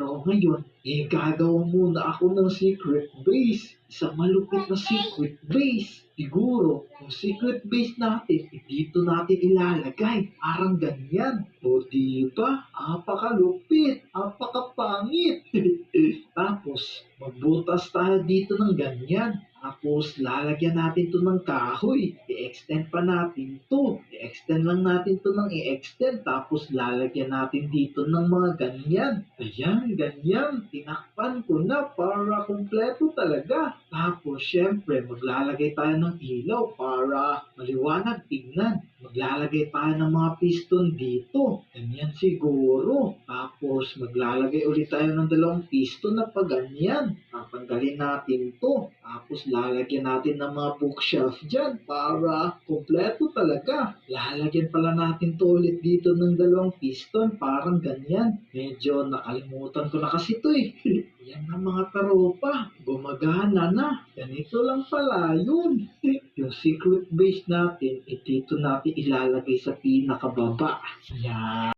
Pero ngayon, gagawa muna ako ng secret base. Isang malupit na secret base. Siguro, yung secret base natin, dito natin ilalagay. Parang ganyan. O diba? Apakalupit. Apakapangit. Tapos, magbutas tayo dito ng ganyan. Tapos, lalagyan natin to ng kahoy. I-extend pa natin to. I-extend lang natin to ng i-extend. Tapos, lalagyan natin dito ng mga ganyan. Ayan, ganyan. Tinakpan ko na para kumpleto talaga. Tapos, syempre, maglalagay tayo ng ilaw para maliwanag tingnan. Maglalagay tayo ng mga piston dito. Ganyan siguro. Tapos, maglalagay ulit tayo ng dalawang piston na pa ganyan. Tatanggalin natin to. Tapos, lalagyan natin ng mga bookshelf dyan para kumpleto talaga. Lalagyan pala natin to ulit dito ng dalawang piston. Parang ganyan. Medyo nakalimutan ko na kasi to eh. Yan ang mga taropa. Gumagana na. Ganito lang pala yun. Yung secret base natin, dito natin ilalagay sa pinakababa. Yan.